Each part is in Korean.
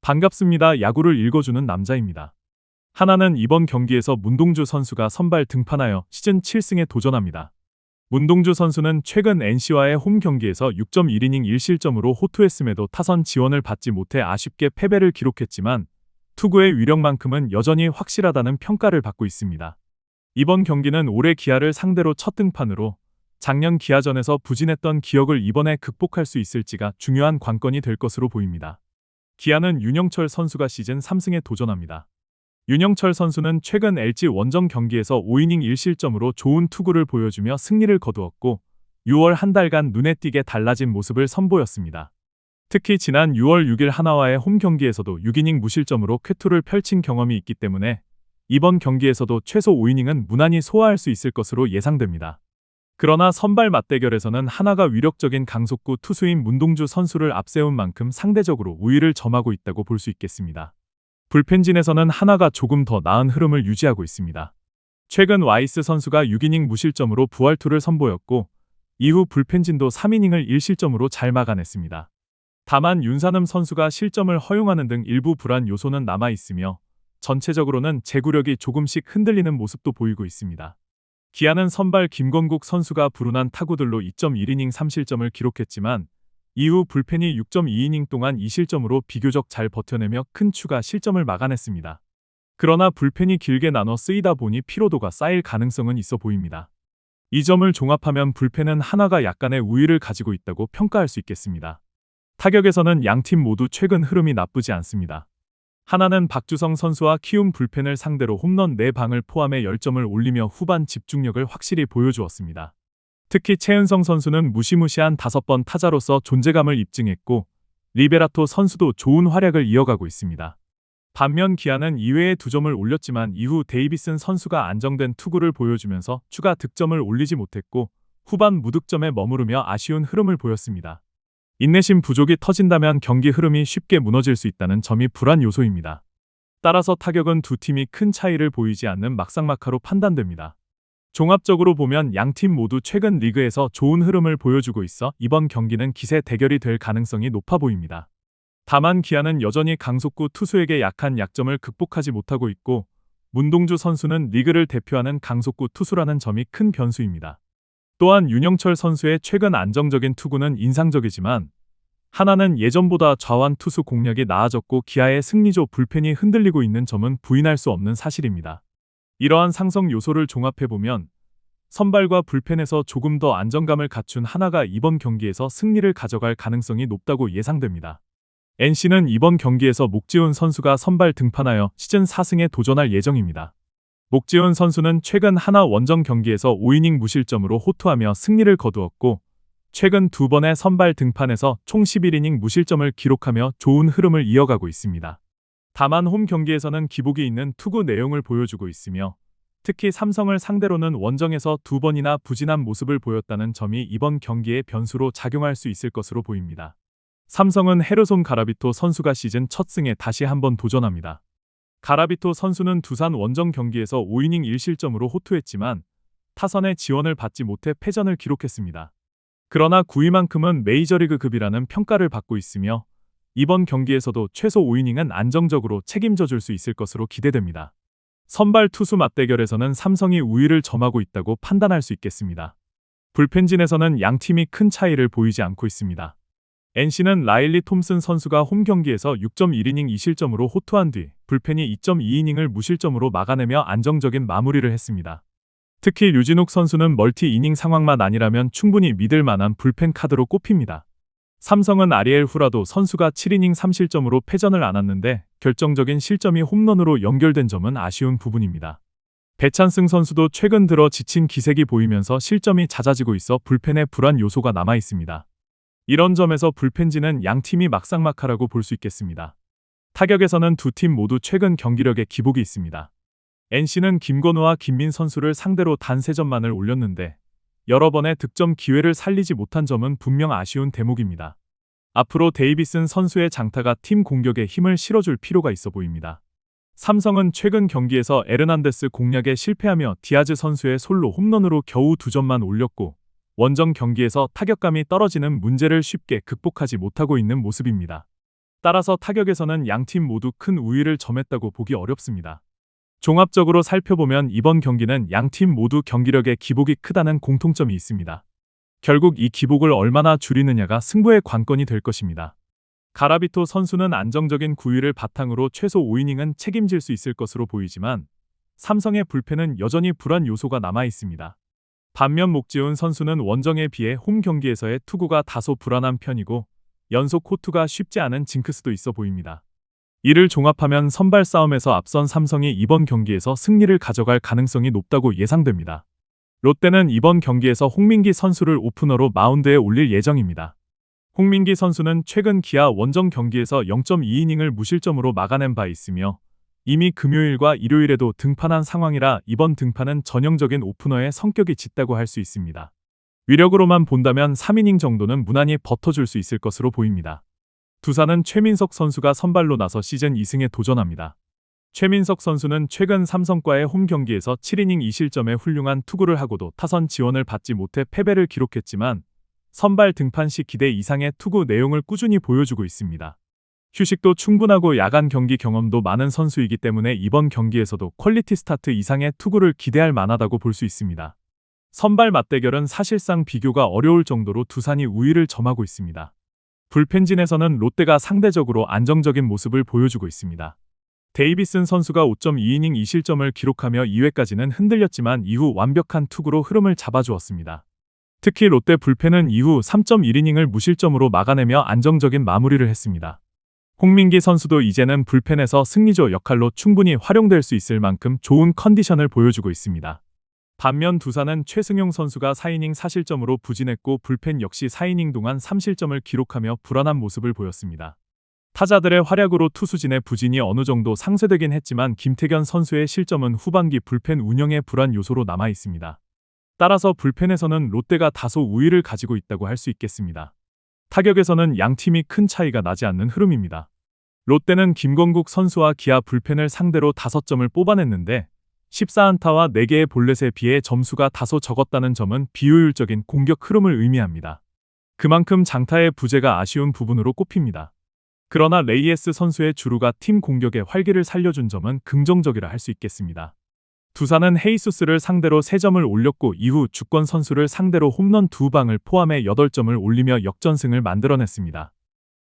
반갑습니다. 야구를 읽어주는 남자입니다. 하나는 이번 경기에서 문동주 선수가 선발 등판하여 시즌 7승에 도전합니다. 문동주 선수는 최근 NC와의 홈 경기에서 6.1이닝 1실점으로 호투했음에도 타선 지원을 받지 못해 아쉽게 패배를 기록했지만 투구의 위력만큼은 여전히 확실하다는 평가를 받고 있습니다. 이번 경기는 올해 기아를 상대로 첫 등판으로 작년 기아전에서 부진했던 기억을 이번에 극복할 수 있을지가 중요한 관건이 될 것으로 보입니다. 기아는 윤영철 선수가 시즌 3승에 도전합니다. 윤영철 선수는 최근 LG 원정 경기에서 5이닝 1실점으로 좋은 투구를 보여주며 승리를 거두었고 6월 한 달간 눈에 띄게 달라진 모습을 선보였습니다. 특히 지난 6월 6일 하나와의 홈 경기에서도 6이닝 무실점으로 쾌투를 펼친 경험이 있기 때문에 이번 경기에서도 최소 5이닝은 무난히 소화할 수 있을 것으로 예상됩니다. 그러나 선발 맞대결에서는 하나가 위력적인 강속구 투수인 문동주 선수를 앞세운 만큼 상대적으로 우위를 점하고 있다고 볼 수 있겠습니다. 불펜진에서는 하나가 조금 더 나은 흐름을 유지하고 있습니다. 최근 와이스 선수가 6이닝 무실점으로 부활투를 선보였고 이후 불펜진도 3이닝을 1실점으로 잘 막아냈습니다. 다만 윤산음 선수가 실점을 허용하는 등 일부 불안 요소는 남아있으며 전체적으로는 제구력이 조금씩 흔들리는 모습도 보이고 있습니다. 기아는 선발 김건국 선수가 불운한 타구들로 2.1이닝 3실점을 기록했지만 이후 불펜이 6.2이닝 동안 2실점으로 비교적 잘 버텨내며 큰 추가 실점을 막아냈습니다. 그러나 불펜이 길게 나눠 쓰이다 보니 피로도가 쌓일 가능성은 있어 보입니다. 이 점을 종합하면 불펜은 하나가 약간의 우위를 가지고 있다고 평가할 수 있겠습니다. 타격에서는 양팀 모두 최근 흐름이 나쁘지 않습니다. 하나는 박주성 선수와 키움 불펜을 상대로 홈런 4방을 포함해 10점을 올리며 후반 집중력을 확실히 보여주었습니다. 특히 최은성 선수는 무시무시한 5번 타자로서 존재감을 입증했고 리베라토 선수도 좋은 활약을 이어가고 있습니다. 반면 기아는 2회에 2점을 올렸지만 이후 데이비슨 선수가 안정된 투구를 보여주면서 추가 득점을 올리지 못했고 후반 무득점에 머무르며 아쉬운 흐름을 보였습니다. 인내심 부족이 터진다면 경기 흐름이 쉽게 무너질 수 있다는 점이 불안 요소입니다. 따라서 타격은 두 팀이 큰 차이를 보이지 않는 막상막하로 판단됩니다. 종합적으로 보면 양팀 모두 최근 리그에서 좋은 흐름을 보여주고 있어 이번 경기는 기세 대결이 될 가능성이 높아 보입니다. 다만 기아는 여전히 강속구 투수에게 약한 약점을 극복하지 못하고 있고 문동주 선수는 리그를 대표하는 강속구 투수라는 점이 큰 변수입니다. 또한 윤영철 선수의 최근 안정적인 투구는 인상적이지만 하나는 예전보다 좌완 투수 공략이 나아졌고 기아의 승리조 불펜이 흔들리고 있는 점은 부인할 수 없는 사실입니다. 이러한 상성 요소를 종합해보면 선발과 불펜에서 조금 더 안정감을 갖춘 하나가 이번 경기에서 승리를 가져갈 가능성이 높다고 예상됩니다. NC는 이번 경기에서 목지훈 선수가 선발 등판하여 시즌 4승에 도전할 예정입니다. 목지훈 선수는 최근 하나 원정 경기에서 5이닝 무실점으로 호투하며 승리를 거두었고 최근 2번의 선발 등판에서 총 11이닝 무실점을 기록하며 좋은 흐름을 이어가고 있습니다. 다만 홈 경기에서는 기복이 있는 투구 내용을 보여주고 있으며 특히 삼성을 상대로는 원정에서 2번이나 부진한 모습을 보였다는 점이 이번 경기의 변수로 작용할 수 있을 것으로 보입니다. 삼성은 헤르손 가라비토 선수가 시즌 첫 승에 다시 한번 도전합니다. 가라비토 선수는 두산 원정 경기에서 5이닝 1실점으로 호투했지만 타선의 지원을 받지 못해 패전을 기록했습니다. 그러나 9위만큼은 메이저리그급이라는 평가를 받고 있으며 이번 경기에서도 최소 5이닝은 안정적으로 책임져 줄 수 있을 것으로 기대됩니다. 선발 투수 맞대결에서는 삼성이 우위를 점하고 있다고 판단할 수 있겠습니다. 불펜진에서는 양팀이 큰 차이를 보이지 않고 있습니다. NC는 라일리 톰슨 선수가 홈 경기에서 6.1이닝 2실점으로 호투한 뒤 불펜이 2.2이닝을 무실점으로 막아내며 안정적인 마무리를 했습니다. 특히 류진욱 선수는 멀티 이닝 상황만 아니라면 충분히 믿을 만한 불펜 카드로 꼽힙니다. 삼성은 아리엘 후라도 선수가 7이닝 3실점으로 패전을 안았는데 결정적인 실점이 홈런으로 연결된 점은 아쉬운 부분입니다. 배찬승 선수도 최근 들어 지친 기색이 보이면서 실점이 잦아지고 있어 불펜에 불안 요소가 남아 있습니다. 이런 점에서 불펜진은 양팀이 막상막하라고 볼 수 있겠습니다. 타격에서는 두 팀 모두 최근 경기력에 기복이 있습니다. NC는 김건우와 김민 선수를 상대로 단 3점만을 올렸는데 여러 번의 득점 기회를 살리지 못한 점은 분명 아쉬운 대목입니다. 앞으로 데이비슨 선수의 장타가 팀 공격에 힘을 실어줄 필요가 있어 보입니다. 삼성은 최근 경기에서 에르난데스 공략에 실패하며 디아즈 선수의 솔로 홈런으로 겨우 2점만 올렸고 원정 경기에서 타격감이 떨어지는 문제를 쉽게 극복하지 못하고 있는 모습입니다. 따라서 타격에서는 양팀 모두 큰 우위를 점했다고 보기 어렵습니다. 종합적으로 살펴보면 이번 경기는 양팀 모두 경기력의 기복이 크다는 공통점이 있습니다. 결국 이 기복을 얼마나 줄이느냐가 승부의 관건이 될 것입니다. 가라비토 선수는 안정적인 구위를 바탕으로 최소 5이닝은 책임질 수 있을 것으로 보이지만 삼성의 불펜은 여전히 불안 요소가 남아 있습니다. 반면 목지훈 선수는 원정에 비해 홈 경기에서의 투구가 다소 불안한 편이고 연속 호투가 쉽지 않은 징크스도 있어 보입니다. 이를 종합하면 선발 싸움에서 앞선 삼성이 이번 경기에서 승리를 가져갈 가능성이 높다고 예상됩니다. 롯데는 이번 경기에서 홍민기 선수를 오프너로 마운드에 올릴 예정입니다. 홍민기 선수는 최근 기아 원정 경기에서 0.2이닝을 무실점으로 막아낸 바 있으며 이미 금요일과 일요일에도 등판한 상황이라 이번 등판은 전형적인 오프너의 성격이 짙다고 할 수 있습니다. 위력으로만 본다면 3이닝 정도는 무난히 버텨줄 수 있을 것으로 보입니다. 두산은 최민석 선수가 선발로 나서 시즌 2승에 도전합니다. 최민석 선수는 최근 삼성과의 홈 경기에서 7이닝 2실점의 훌륭한 투구를 하고도 타선 지원을 받지 못해 패배를 기록했지만 선발 등판 시 기대 이상의 투구 내용을 꾸준히 보여주고 있습니다. 휴식도 충분하고 야간 경기 경험도 많은 선수이기 때문에 이번 경기에서도 퀄리티 스타트 이상의 투구를 기대할 만하다고 볼 수 있습니다. 선발 맞대결은 사실상 비교가 어려울 정도로 두산이 우위를 점하고 있습니다. 불펜진에서는 롯데가 상대적으로 안정적인 모습을 보여주고 있습니다. 데이비슨 선수가 5.2이닝 2실점을 기록하며 2회까지는 흔들렸지만 이후 완벽한 투구로 흐름을 잡아주었습니다. 특히 롯데 불펜은 이후 3.1이닝을 무실점으로 막아내며 안정적인 마무리를 했습니다. 홍민기 선수도 이제는 불펜에서 승리조 역할로 충분히 활용될 수 있을 만큼 좋은 컨디션을 보여주고 있습니다. 반면 두산은 최승용 선수가 4이닝 4실점으로 부진했고 불펜 역시 4이닝 동안 3실점을 기록하며 불안한 모습을 보였습니다. 타자들의 활약으로 투수진의 부진이 어느 정도 상쇄되긴 했지만 김태견 선수의 실점은 후반기 불펜 운영의 불안 요소로 남아 있습니다. 따라서 불펜에서는 롯데가 다소 우위를 가지고 있다고 할 수 있겠습니다. 타격에서는 양팀이 큰 차이가 나지 않는 흐름입니다. 롯데는 김건국 선수와 기아 불펜을 상대로 5점을 뽑아냈는데 14안타와 4개의 볼넷에 비해 점수가 다소 적었다는 점은 비효율적인 공격 흐름을 의미합니다. 그만큼 장타의 부재가 아쉬운 부분으로 꼽힙니다. 그러나 레이에스 선수의 주루가 팀 공격의 활기를 살려준 점은 긍정적이라 할 수 있겠습니다. 두산은 헤이수스를 상대로 3점을 올렸고 이후 주권 선수를 상대로 홈런 2방을 포함해 8점을 올리며 역전승을 만들어냈습니다.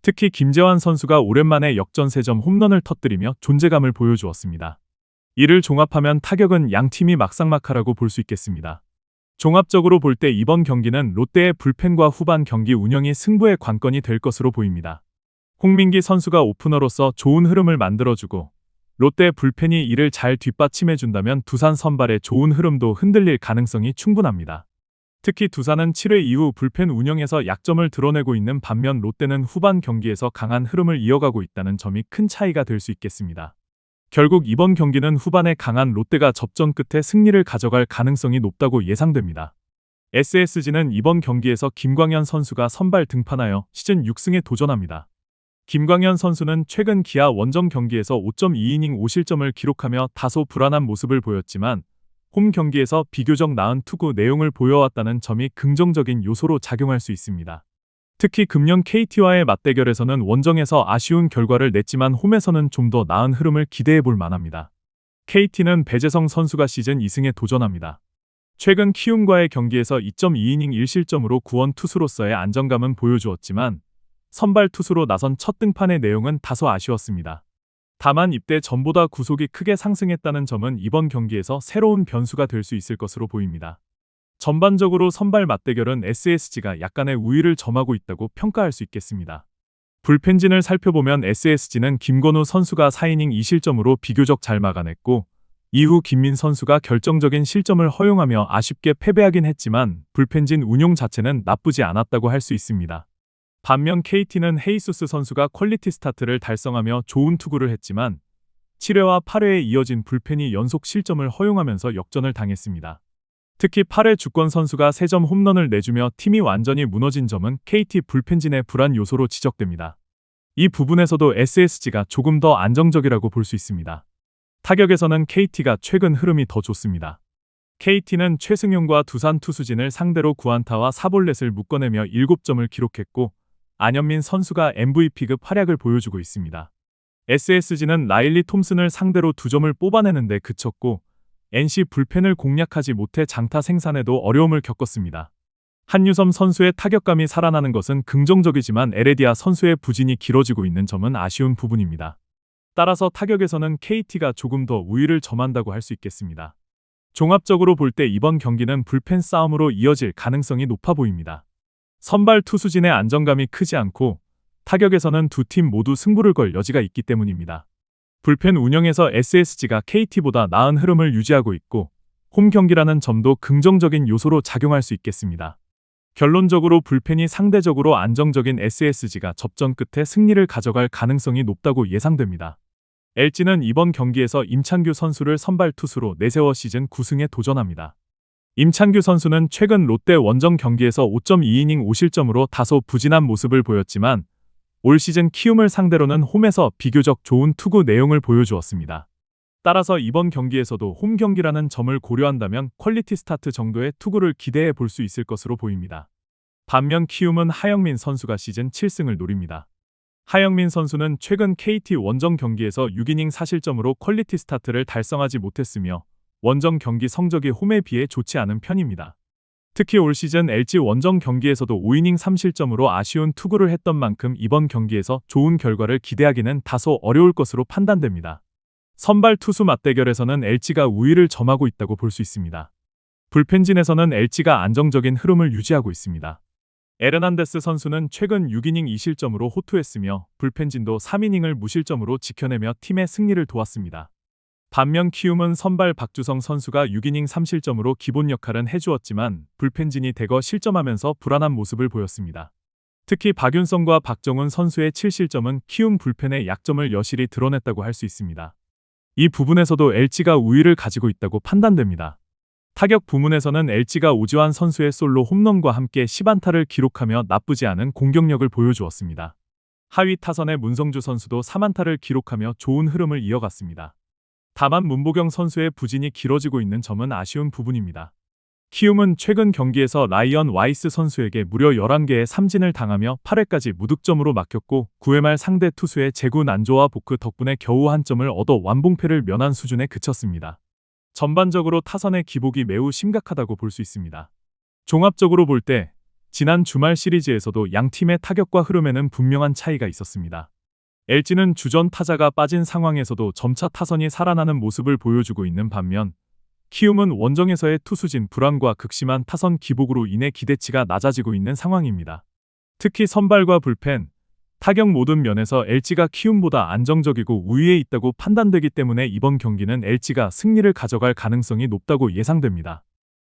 특히 김재환 선수가 오랜만에 역전 3점 홈런을 터뜨리며 존재감을 보여주었습니다. 이를 종합하면 타격은 양팀이 막상막하라고 볼 수 있겠습니다. 종합적으로 볼 때 이번 경기는 롯데의 불펜과 후반 경기 운영이 승부의 관건이 될 것으로 보입니다. 홍민기 선수가 오프너로서 좋은 흐름을 만들어주고 롯데 불펜이 이를 잘 뒷받침해준다면 두산 선발의 좋은 흐름도 흔들릴 가능성이 충분합니다. 특히 두산은 7회 이후 불펜 운영에서 약점을 드러내고 있는 반면 롯데는 후반 경기에서 강한 흐름을 이어가고 있다는 점이 큰 차이가 될 수 있겠습니다. 결국 이번 경기는 후반에 강한 롯데가 접전 끝에 승리를 가져갈 가능성이 높다고 예상됩니다. SSG는 이번 경기에서 김광현 선수가 선발 등판하여 시즌 6승에 도전합니다. 김광현 선수는 최근 기아 원정 경기에서 5.2이닝 5실점을 기록하며 다소 불안한 모습을 보였지만 홈 경기에서 비교적 나은 투구 내용을 보여왔다는 점이 긍정적인 요소로 작용할 수 있습니다. 특히 금년 KT와의 맞대결에서는 원정에서 아쉬운 결과를 냈지만 홈에서는 좀 더 나은 흐름을 기대해 볼 만합니다. KT는 배재성 선수가 시즌 2승에 도전합니다. 최근 키움과의 경기에서 2.2이닝 1실점으로 구원 투수로서의 안정감은 보여주었지만 선발 투수로 나선 첫 등판의 내용은 다소 아쉬웠습니다. 다만 입대 전보다 구속이 크게 상승했다는 점은 이번 경기에서 새로운 변수가 될 수 있을 것으로 보입니다. 전반적으로 선발 맞대결은 SSG가 약간의 우위를 점하고 있다고 평가할 수 있겠습니다. 불펜진을 살펴보면 SSG는 김건우 선수가 4이닝 2실점으로 비교적 잘 막아냈고 이후 김민 선수가 결정적인 실점을 허용하며 아쉽게 패배하긴 했지만 불펜진 운용 자체는 나쁘지 않았다고 할 수 있습니다. 반면 KT는 헤이수스 선수가 퀄리티 스타트를 달성하며 좋은 투구를 했지만 7회와 8회에 이어진 불펜이 연속 실점을 허용하면서 역전을 당했습니다. 특히 8회 주권 선수가 3점 홈런을 내주며 팀이 완전히 무너진 점은 KT 불펜진의 불안 요소로 지적됩니다. 이 부분에서도 SSG가 조금 더 안정적이라고 볼 수 있습니다. 타격에서는 KT가 최근 흐름이 더 좋습니다. KT는 최승용과 두산 투수진을 상대로 9안타와 4볼넷을 묶어내며 7점을 기록했고 안현민 선수가 MVP급 활약을 보여주고 있습니다. SSG는 라일리 톰슨을 상대로 2점을 뽑아내는데 그쳤고 NC 불펜을 공략하지 못해 장타 생산에도 어려움을 겪었습니다. 한유섬 선수의 타격감이 살아나는 것은 긍정적이지만 에레디아 선수의 부진이 길어지고 있는 점은 아쉬운 부분입니다. 따라서 타격에서는 KT가 조금 더 우위를 점한다고 할 수 있겠습니다. 종합적으로 볼 때 이번 경기는 불펜 싸움으로 이어질 가능성이 높아 보입니다. 선발 투수진의 안정감이 크지 않고 타격에서는 두 팀 모두 승부를 걸 여지가 있기 때문입니다. 불펜 운영에서 SSG가 KT보다 나은 흐름을 유지하고 있고 홈 경기라는 점도 긍정적인 요소로 작용할 수 있겠습니다. 결론적으로 불펜이 상대적으로 안정적인 SSG가 접전 끝에 승리를 가져갈 가능성이 높다고 예상됩니다. LG는 이번 경기에서 임찬규 선수를 선발 투수로 내세워 시즌 9승에 도전합니다. 임찬규 선수는 최근 롯데 원정 경기에서 5.2이닝 5실점으로 다소 부진한 모습을 보였지만 올 시즌 키움을 상대로는 홈에서 비교적 좋은 투구 내용을 보여주었습니다. 따라서 이번 경기에서도 홈 경기라는 점을 고려한다면 퀄리티 스타트 정도의 투구를 기대해 볼 수 있을 것으로 보입니다. 반면 키움은 하영민 선수가 시즌 7승을 노립니다. 하영민 선수는 최근 KT 원정 경기에서 6이닝 4실점으로 퀄리티 스타트를 달성하지 못했으며 원정 경기 성적이 홈에 비해 좋지 않은 편입니다. 특히 올 시즌 LG 원정 경기에서도 5이닝 3실점으로 아쉬운 투구를 했던 만큼 이번 경기에서 좋은 결과를 기대하기는 다소 어려울 것으로 판단됩니다. 선발 투수 맞대결에서는 LG가 우위를 점하고 있다고 볼 수 있습니다. 불펜진에서는 LG가 안정적인 흐름을 유지하고 있습니다. 에르난데스 선수는 최근 6이닝 2실점으로 호투했으며 불펜진도 3이닝을 무실점으로 지켜내며 팀의 승리를 도왔습니다. 반면 키움은 선발 박주성 선수가 6이닝 3실점으로 기본 역할은 해주었지만 불펜진이 대거 실점하면서 불안한 모습을 보였습니다. 특히 박윤성과 박정훈 선수의 7실점은 키움 불펜의 약점을 여실히 드러냈다고 할 수 있습니다. 이 부분에서도 LG가 우위를 가지고 있다고 판단됩니다. 타격 부문에서는 LG가 오지환 선수의 솔로 홈런과 함께 10안타를 기록하며 나쁘지 않은 공격력을 보여주었습니다. 하위 타선의 문성주 선수도 3안타를 기록하며 좋은 흐름을 이어갔습니다. 다만 문보경 선수의 부진이 길어지고 있는 점은 아쉬운 부분입니다. 키움은 최근 경기에서 라이언 와이스 선수에게 무려 11개의 삼진을 당하며 8회까지 무득점으로 막혔고 9회 말 상대 투수의 제구 난조와 보크 덕분에 겨우 한 점을 얻어 완봉패를 면한 수준에 그쳤습니다. 전반적으로 타선의 기복이 매우 심각하다고 볼 수 있습니다. 종합적으로 볼 때 지난 주말 시리즈에서도 양 팀의 타격과 흐름에는 분명한 차이가 있었습니다. LG는 주전 타자가 빠진 상황에서도 점차 타선이 살아나는 모습을 보여주고 있는 반면 키움은 원정에서의 투수진 불안과 극심한 타선 기복으로 인해 기대치가 낮아지고 있는 상황입니다. 특히 선발과 불펜, 타격 모든 면에서 LG가 키움보다 안정적이고 우위에 있다고 판단되기 때문에 이번 경기는 LG가 승리를 가져갈 가능성이 높다고 예상됩니다.